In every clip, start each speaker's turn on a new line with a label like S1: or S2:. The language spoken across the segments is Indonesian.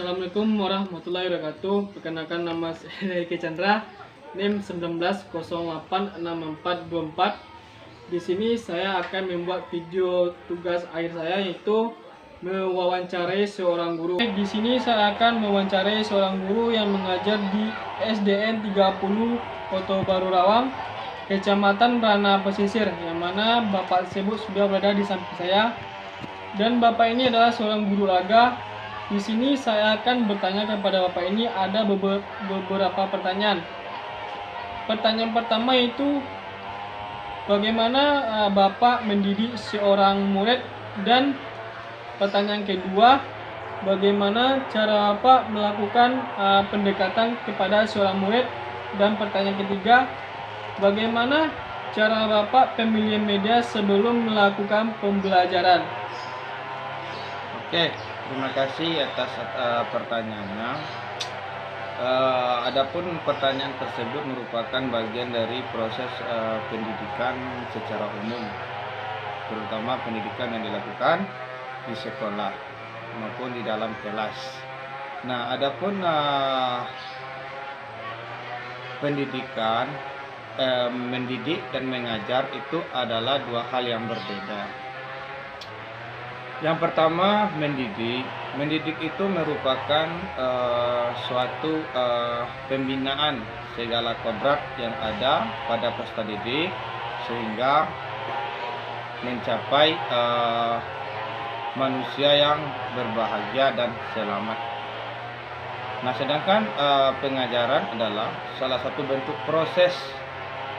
S1: Assalamualaikum warahmatullahi wabarakatuh. Perkenalkan, nama saya Eki Chandra, NIM 19086424. Di sini saya akan membuat video tugas akhir saya, yaitu mewawancarai seorang guru. Di sini saya akan mewawancarai seorang guru yang mengajar di SDN 30 Kota Baru Rawang, Kecamatan Rana Pesisir, yang mana bapak tersebut sudah berada di samping saya. Dan bapak ini adalah seorang guru olahraga. Di sini saya akan bertanya kepada bapak ini ada beberapa pertanyaan. Pertanyaan pertama itu, bagaimana bapak mendidik seorang murid? Dan pertanyaan kedua, bagaimana cara bapak melakukan pendekatan kepada seorang murid? Dan pertanyaan ketiga, bagaimana cara bapak pemilihan media sebelum melakukan pembelajaran?
S2: Oke, terima kasih atas pertanyaannya. Adapun pertanyaan tersebut merupakan bagian dari proses pendidikan secara umum, terutama pendidikan yang dilakukan di sekolah maupun di dalam kelas. Nah, adapun pendidikan, mendidik dan mengajar itu adalah dua hal yang berbeda. Yang pertama, mendidik itu merupakan suatu pembinaan segala kodrat yang ada pada peserta didik sehingga mencapai manusia yang berbahagia dan selamat. Nah, sedangkan pengajaran adalah salah satu bentuk proses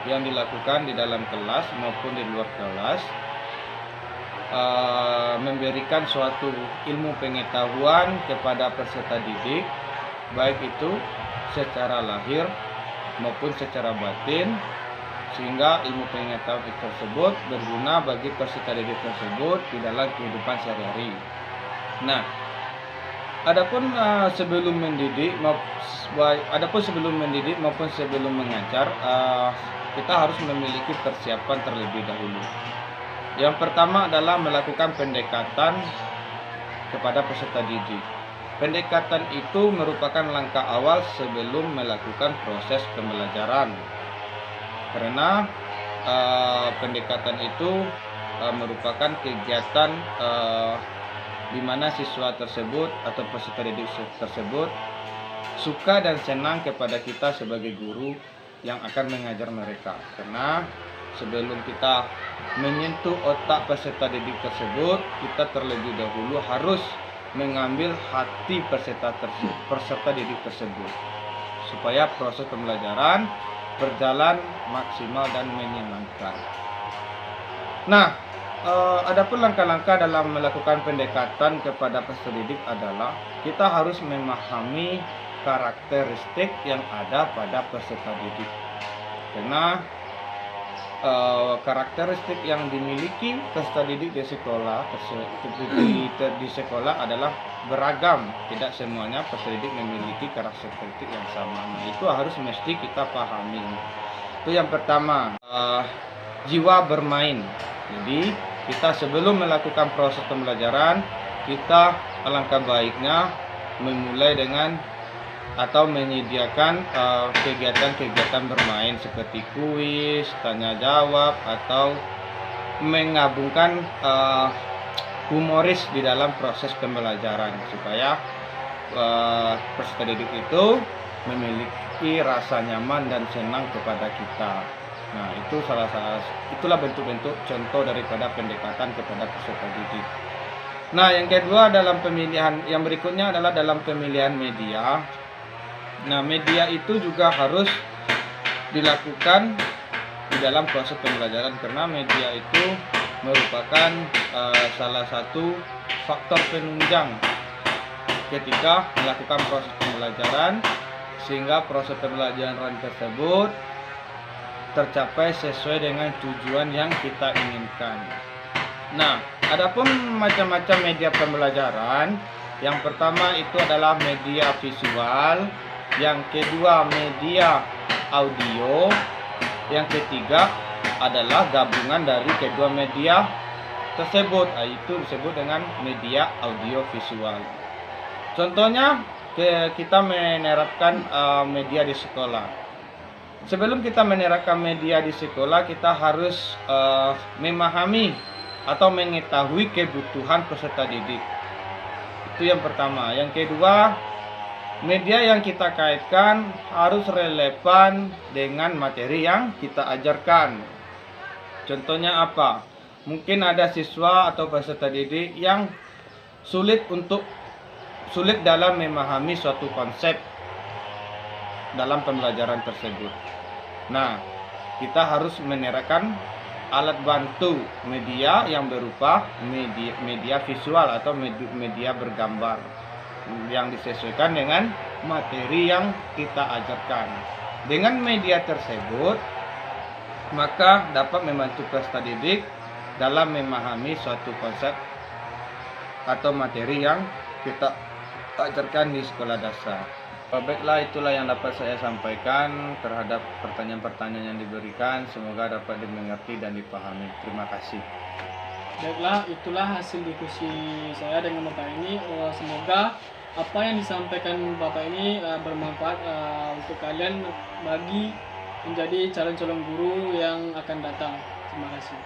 S2: yang dilakukan di dalam kelas maupun di luar kelas, memberikan suatu ilmu pengetahuan kepada peserta didik, baik itu secara lahir maupun secara batin, sehingga ilmu pengetahuan tersebut berguna bagi peserta didik tersebut di dalam kehidupan sehari-hari. Nah, adapun sebelum mendidik maupun sebelum mengajar, kita harus memiliki persiapan terlebih dahulu. Yang pertama adalah melakukan pendekatan kepada peserta didik. Pendekatan itu merupakan langkah awal sebelum melakukan proses pembelajaran. Karena pendekatan itu merupakan kegiatan di mana siswa tersebut atau peserta didik tersebut suka dan senang kepada kita sebagai guru yang akan mengajar mereka. Karena sebelum kita menyentuh otak peserta didik tersebut, kita terlebih dahulu harus mengambil hati peserta didik tersebut supaya proses pembelajaran berjalan maksimal dan menyenangkan. Nah, adapun langkah-langkah dalam melakukan pendekatan kepada peserta didik adalah kita harus memahami karakteristik yang ada pada peserta didik. Karena karakteristik yang dimiliki peserta didik di sekolah adalah beragam. Tidak semuanya peserta didik memiliki karakteristik yang sama. Nah, itu harus mesti kita pahami. Itu yang pertama, jiwa bermain. Jadi kita sebelum melakukan proses pembelajaran, kita alangkah baiknya memulai dengan atau menyediakan kegiatan-kegiatan bermain seperti kuis, tanya jawab, atau menggabungkan humoris di dalam proses pembelajaran supaya peserta didik itu memiliki rasa nyaman dan senang kepada kita. Nah, itulah bentuk-bentuk contoh daripada pendekatan kepada peserta didik. Nah, yang kedua yang berikutnya adalah dalam pemilihan media. Nah, media itu juga harus dilakukan di dalam proses pembelajaran karena media itu merupakan salah satu faktor penunjang ketika melakukan proses pembelajaran sehingga proses pembelajaran tersebut tercapai sesuai dengan tujuan yang kita inginkan. Nah, adapun macam-macam media pembelajaran, yang pertama itu adalah media visual, yang kedua media audio, yang ketiga adalah gabungan dari kedua media tersebut, yaitu disebut dengan media audio visual. Contohnya kita menerapkan media di sekolah. Sebelum kita menerapkan media di sekolah, kita harus memahami atau mengetahui kebutuhan peserta didik. Itu yang pertama. Yang kedua, media yang kita kaitkan harus relevan dengan materi yang kita ajarkan. Contohnya apa? Mungkin ada siswa atau peserta didik yang sulit dalam memahami suatu konsep dalam pembelajaran tersebut. Nah, kita harus menerapkan alat bantu media yang berupa media visual atau media bergambar yang disesuaikan dengan materi yang kita ajarkan. Dengan media tersebut, maka dapat membantu peserta didik dalam memahami suatu konsep atau materi yang kita ajarkan di sekolah dasar. Baiklah, itulah yang dapat saya sampaikan terhadap pertanyaan-pertanyaan yang diberikan. Semoga dapat dimengerti dan dipahami. Terima kasih.
S1: Baiklah, itulah hasil diskusi saya dengan Bapak ini. Semoga apa yang disampaikan Bapak ini bermanfaat untuk kalian bagi menjadi calon-calon guru yang akan datang. Terima kasih.